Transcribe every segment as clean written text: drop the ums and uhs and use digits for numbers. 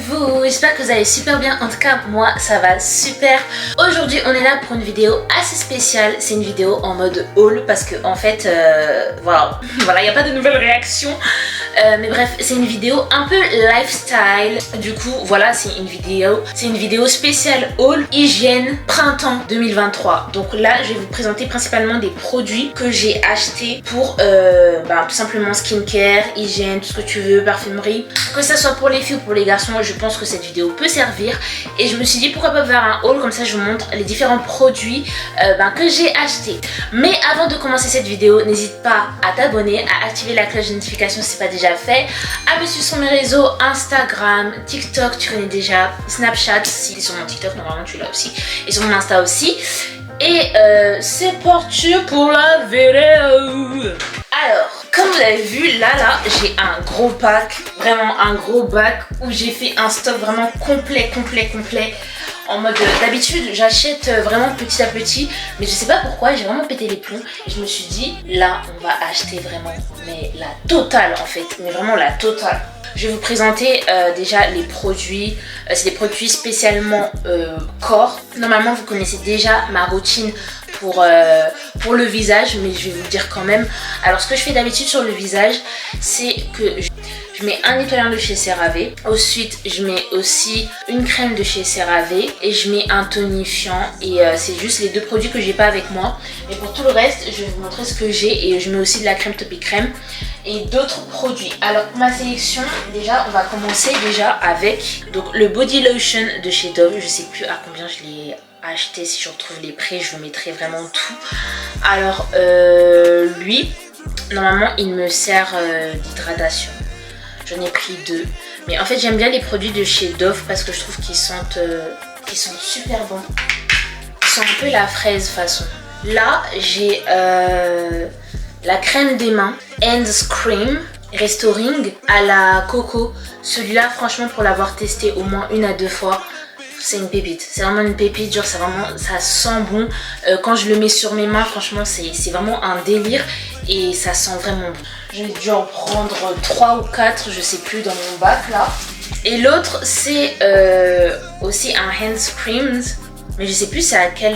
allez-vous? J'espère que vous allez super bien. En tout cas, moi, ça va super. Aujourd'hui, on est là pour une vidéo assez spéciale. C'est une vidéo en mode haul parce que, en fait, voilà, il n'y a pas de nouvelles réactions. Mais bref, c'est une vidéo un peu lifestyle. Du coup, voilà, c'est une vidéo spéciale haul hygiène printemps 2023. Donc là, je vais vous présenter principalement des produits que j'ai achetés pour tout simplement skincare, hygiène, tout ce que tu veux, parfumerie. Que ça soit pour les filles ou pour les garçons, je pense que cette vidéo peut servir. Et je me suis dit pourquoi pas faire un haul, comme ça je vous montre les différents produits que j'ai achetés. Mais avant de commencer cette vidéo, n'hésite pas à t'abonner, à activer la cloche de notification si ce n'est pas déjà fait, à me suivre sur mes réseaux Instagram, TikTok, tu connais déjà, Snapchat, si sur mon TikTok normalement tu l'as aussi, et sur mon Insta aussi. Et c'est parti pour la vidéo. Alors, comme vous l'avez vu, là, j'ai un gros pack, vraiment un gros bac où j'ai fait un stock vraiment complet. En mode, d'habitude, j'achète vraiment petit à petit, mais je sais pas pourquoi, j'ai vraiment pété les plombs. Et je me suis dit, là, on va acheter vraiment, mais la totale en fait, mais vraiment la totale. Je vais vous présenter déjà les produits. C'est des produits spécialement corps. Normalement, vous connaissez déjà ma routine pour le visage, mais je vais vous le dire quand même. Alors, ce que je fais d'habitude sur le visage, c'est que je mets un nettoyant de chez CeraVe. Ensuite, je mets aussi une crème de chez CeraVe et je mets un tonifiant. Et c'est juste les deux produits que j'ai pas avec moi. Mais pour tout le reste, je vais vous montrer ce que j'ai. Et je mets aussi de la crème Topi Crème et d'autres produits. Alors pour ma sélection, déjà on va commencer déjà avec donc le body lotion de chez Dove. Je sais plus à combien je l'ai acheté, si je retrouve les prix je vous mettrai vraiment tout. Alors lui normalement il me sert d'hydratation. J'en ai pris deux, mais en fait j'aime bien les produits de chez Dove parce que je trouve qu'ils sentent super bons. Ils sont un peu la fraise façon. Là j'ai la crème des mains Hands Cream Restoring à la coco. Celui-là franchement pour l'avoir testé au moins 1 à 2 fois, c'est une pépite. C'est vraiment une pépite, genre ça sent bon. Quand je le mets sur mes mains, franchement c'est vraiment un délire et ça sent vraiment bon. J'ai dû en prendre 3 ou 4, je sais plus, dans mon bac là. Et l'autre c'est aussi un Hands Cream, mais je sais plus c'est à quel...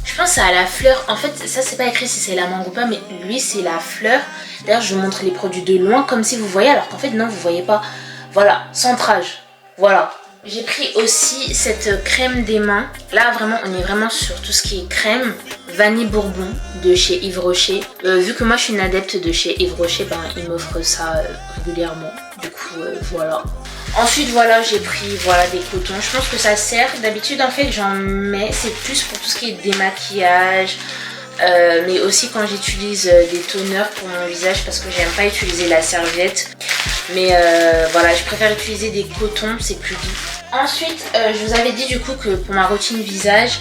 je pense que c'est à la fleur. En fait, ça c'est pas écrit si c'est la mangue ou pas, mais lui c'est la fleur. D'ailleurs, je vous montre les produits de loin comme si vous voyez, alors qu'en fait non, vous voyez pas. Voilà, centrage. Voilà. J'ai pris aussi cette crème des mains. Là vraiment, on est vraiment sur tout ce qui est crème. Vanille Bourbon de chez Yves Rocher. Vu que moi je suis une adepte de chez Yves Rocher, il m'offre ça régulièrement. Du coup, voilà. Ensuite voilà, j'ai pris des cotons. Je pense que ça sert. D'habitude en fait j'en mets, c'est plus pour tout ce qui est démaquillage, mais aussi quand j'utilise des toners pour mon visage parce que j'aime pas utiliser la serviette. Mais voilà, je préfère utiliser des cotons, c'est plus doux. Ensuite, je vous avais dit du coup que pour ma routine visage,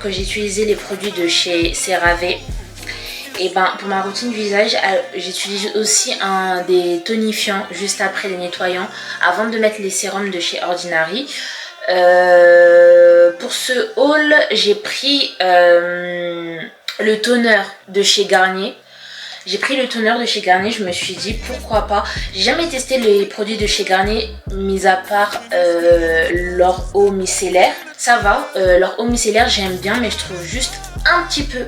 que j'utilisais les produits de chez CeraVe. Et pour ma routine visage, j'utilise aussi des tonifiants juste après les nettoyants avant de mettre les sérums de chez Ordinary. Pour ce haul, j'ai pris le toner de chez Garnier. J'ai pris le toner de chez Garnier, je me suis dit pourquoi pas. J'ai jamais testé les produits de chez Garnier, mis à part leur eau micellaire. Ça va, leur eau micellaire j'aime bien, mais je trouve juste un petit peu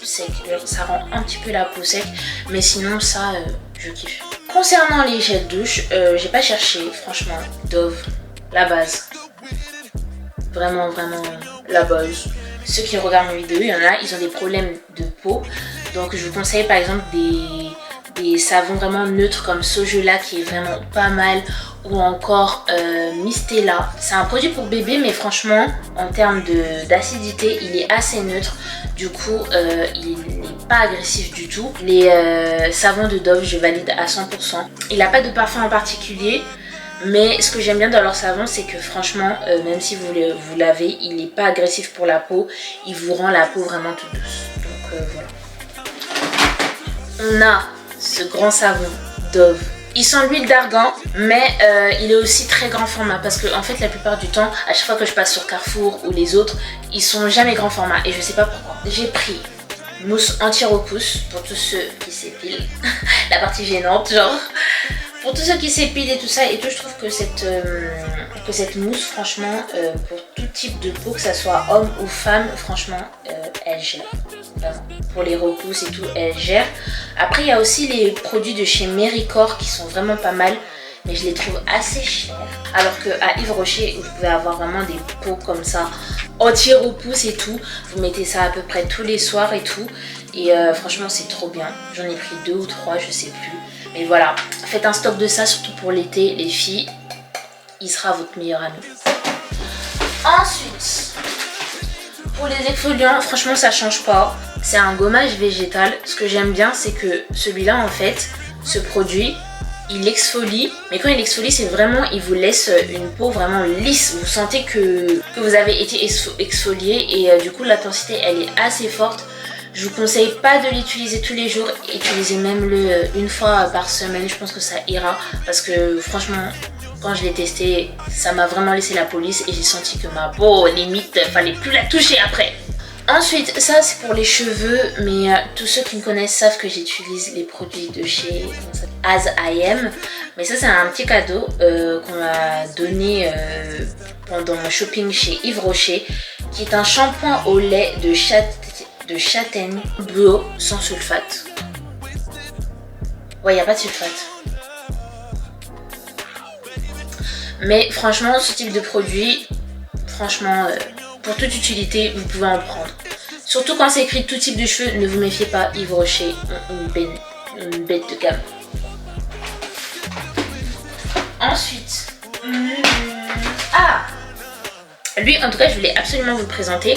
sec. Ça rend un petit peu la peau sec, mais sinon ça, je kiffe. Concernant les gels douche, j'ai pas cherché, franchement, Dove, la base. Vraiment la base. Ceux qui regardent mes vidéos, il y en a, ils ont des problèmes de peau. Donc je vous conseille par exemple des savons vraiment neutres comme Sojela qui est vraiment pas mal, ou encore Mistela. C'est un produit pour bébé, mais franchement en termes d'acidité il est assez neutre. Du coup il n'est pas agressif du tout. Les savons de Dove je valide à 100%. Il n'a pas de parfum en particulier. Mais ce que j'aime bien dans leur savon, c'est que franchement, même si vous lavez, il n'est pas agressif pour la peau. Il vous rend la peau vraiment toute douce. Donc voilà. On a ce grand savon Dove. Il sent l'huile d'argan, mais il est aussi très grand format. Parce que en fait, la plupart du temps, à chaque fois que je passe sur Carrefour ou les autres, ils sont jamais grand format. Et je sais pas pourquoi. J'ai pris mousse anti-repousse pour tous ceux qui s'épilent. La partie gênante, genre. Pour tous ceux qui s'épilent et tout ça et tout, je trouve que cette mousse, franchement, pour tout type de peau, que ça soit homme ou femme, franchement, elle gère. Vraiment. Pour les repousses et tout, elle gère. Après, il y a aussi les produits de chez Méricor qui sont vraiment pas mal, mais je les trouve assez chers. Alors qu'à Yves Rocher, vous pouvez avoir vraiment des peaux comme ça, anti-repousse et tout. Vous mettez ça à peu près tous les soirs et tout. Et franchement, c'est trop bien. J'en ai pris 2 ou 3, je sais plus. Mais voilà, faites un stock de ça, surtout pour l'été, les filles. Il sera votre meilleur ami. Ensuite, pour les exfoliants, franchement, ça change pas. C'est un gommage végétal. Ce que j'aime bien, c'est que celui-là, en fait, ce produit, il exfolie. Mais quand il exfolie, c'est vraiment, il vous laisse une peau vraiment lisse. Vous sentez que vous avez été exfolié. Et du coup, l'intensité, elle est assez forte. Je vous conseille pas de l'utiliser tous les jours, utilisez même le une fois par semaine, je pense que ça ira parce que franchement quand je l'ai testé ça m'a vraiment laissé la police et j'ai senti que ma peau limite fallait plus la toucher après. Ensuite ça c'est pour les cheveux mais tous ceux qui me connaissent savent que j'utilise les produits de chez As I Am, mais ça c'est un petit cadeau qu'on m'a donné pendant mon shopping chez Yves Rocher qui est un shampoing au lait de châtaigne bio sans sulfate. Ouais, il n'y a pas de sulfate. Mais franchement, ce type de produit, franchement, pour toute utilité, vous pouvez en prendre. Surtout quand c'est écrit tout type de cheveux, ne vous méfiez pas, Yves Rocher, une bête de gamme. Ensuite, lui, en tout cas, je voulais absolument vous le présenter.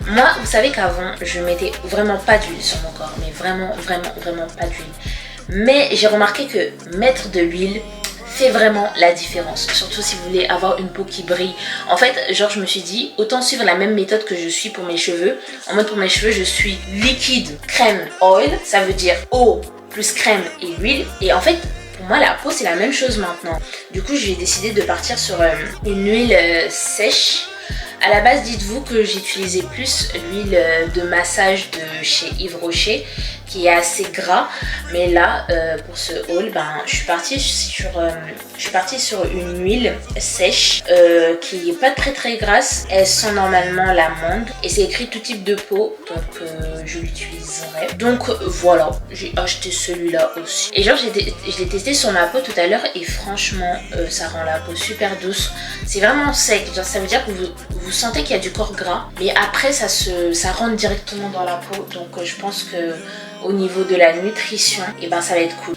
Moi, vous savez qu'avant, je mettais vraiment pas d'huile sur mon corps, mais vraiment pas d'huile. Mais j'ai remarqué que mettre de l'huile fait vraiment la différence, surtout si vous voulez avoir une peau qui brille. En fait, genre je me suis dit, autant suivre la même méthode que je suis pour mes cheveux. En mode pour mes cheveux, je suis liquide, crème, oil, ça veut dire eau plus crème et huile. Et en fait, pour moi, la peau, c'est la même chose maintenant. Du coup, j'ai décidé de partir sur une huile sèche. À la base, dites-vous que j'utilisais plus l'huile de massage de chez Yves Rocher qui est assez gras, mais là pour ce haul, je suis partie sur une huile sèche qui est pas très grasse. Elle sent normalement l'amande et c'est écrit tout type de peau, donc je l'utiliserai. Donc voilà, j'ai acheté celui-là aussi. Et genre je l'ai testé sur ma peau tout à l'heure et franchement ça rend la peau super douce. C'est vraiment sec, genre ça veut dire que vous sentez qu'il y a du corps gras, mais après ça rentre directement dans la peau, donc je pense que au niveau de la nutrition, et ça va être cool.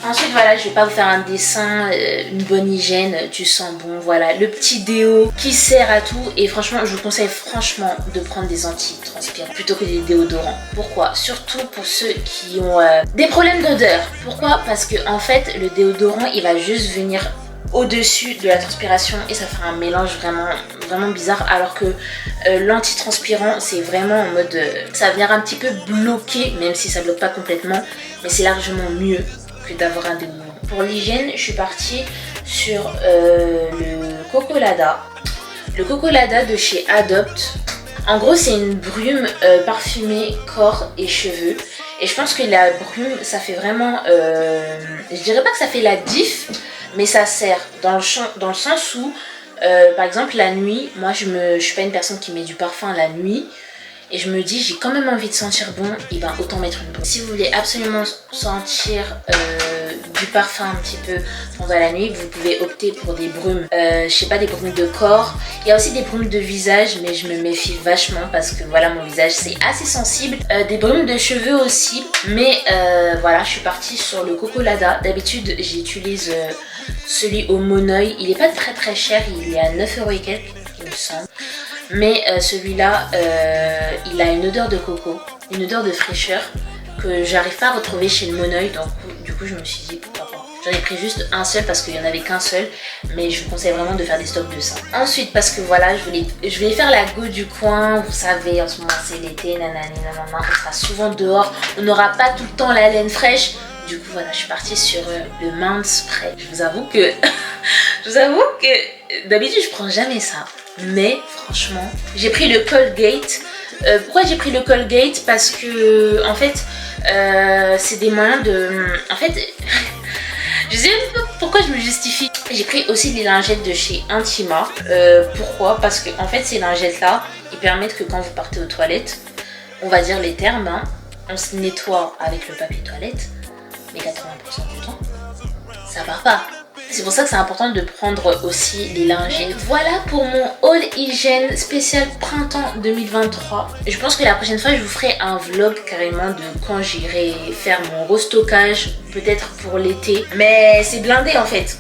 Ensuite voilà, je vais pas vous faire un dessin, une bonne hygiène, tu sens bon, voilà, le petit déo qui sert à tout. Et franchement, je vous conseille franchement de prendre des antitranspirants plutôt que des déodorants. Pourquoi? Surtout pour ceux qui ont des problèmes d'odeur. Pourquoi? Parce que en fait, le déodorant, il va juste venir au-dessus de la transpiration et ça fait un mélange vraiment bizarre, alors que l'antitranspirant c'est vraiment en mode ça va venir un petit peu bloquer, même si ça bloque pas complètement, mais c'est largement mieux que d'avoir un déodorant. Pour l'hygiène, je suis partie sur le Cocolada de chez Adopt. En gros, c'est une brume parfumée corps et cheveux. Et je pense que la brume, ça fait vraiment... je dirais pas que ça fait la diff, mais ça sert dans le sens où, par exemple, la nuit, moi, je suis pas une personne qui met du parfum la nuit. Et je me dis, j'ai quand même envie de sentir bon, et autant mettre une brume. Si vous voulez absolument sentir du parfum un petit peu pendant la nuit, vous pouvez opter pour des brumes, je sais pas, des brumes de corps. Il y a aussi des brumes de visage, mais je me méfie vachement parce que voilà, mon visage c'est assez sensible. Des brumes de cheveux aussi, mais voilà, je suis partie sur le Cocolada. D'habitude, j'utilise celui au Monoeil. Il est pas très cher, il est à 9€ et quelques, il me semble. Mais celui-là, il a une odeur de coco, une odeur de fraîcheur que j'arrive pas à retrouver chez le Monoeil. Donc du coup, je me suis dit pourquoi pas. J'en ai pris juste un seul parce qu'il n'y en avait qu'un seul, mais je vous conseille vraiment de faire des stocks de ça. Ensuite, parce que voilà, je voulais faire la go du coin. Vous savez, en ce moment c'est l'été, nanani, nanana, on sera souvent dehors, on n'aura pas tout le temps la laine fraîche. Du coup, voilà, je suis partie sur le Mind Spray. Je vous avoue que d'habitude, je prends jamais ça. Mais franchement, j'ai pris le Colgate. Pourquoi j'ai pris le Colgate? Parce que, en fait, c'est des moyens de... En fait, je sais même pas Pourquoi je me justifie? J'ai pris aussi des lingettes de chez Intima. Pourquoi? Parce que en fait ces lingettes là, ils permettent que quand vous partez aux toilettes, on va dire les termes, hein, on se nettoie avec le papier toilette, mais 80% du temps, ça part pas. C'est pour ça que c'est important de prendre aussi les lingettes. Voilà pour mon haul hygiène spécial printemps 2023. Je pense que la prochaine fois, je vous ferai un vlog carrément de quand j'irai faire mon restockage, peut-être pour l'été. Mais c'est blindé en fait.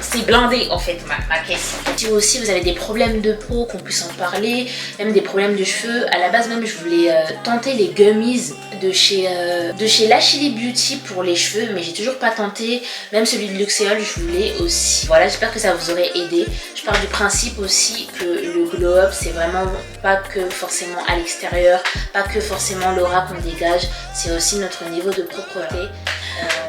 C'est blindé en fait ma caisse. Si aussi vous avez des problèmes de peau, qu'on puisse en parler, même des problèmes de cheveux. À la base même je voulais tenter les gummies de chez Lashily Beauty pour les cheveux, mais j'ai toujours pas tenté. Même celui de Luxéol je voulais aussi. Voilà, j'espère que ça vous aurait aidé. Je pars du principe aussi que le glow up c'est vraiment pas que forcément à l'extérieur, pas que forcément l'aura qu'on dégage, c'est aussi notre niveau de propreté.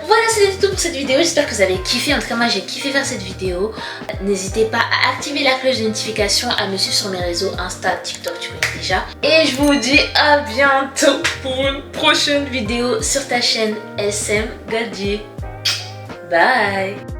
Voilà, c'était tout pour cette vidéo, j'espère que vous avez kiffé. En tout cas moi j'ai kiffé faire cette vidéo. N'hésitez pas à activer la cloche de notification, à me suivre sur mes réseaux Insta, TikTok, tu connais déjà. Et je vous dis à bientôt pour une prochaine vidéo sur ta chaîne SM Gadier. Bye.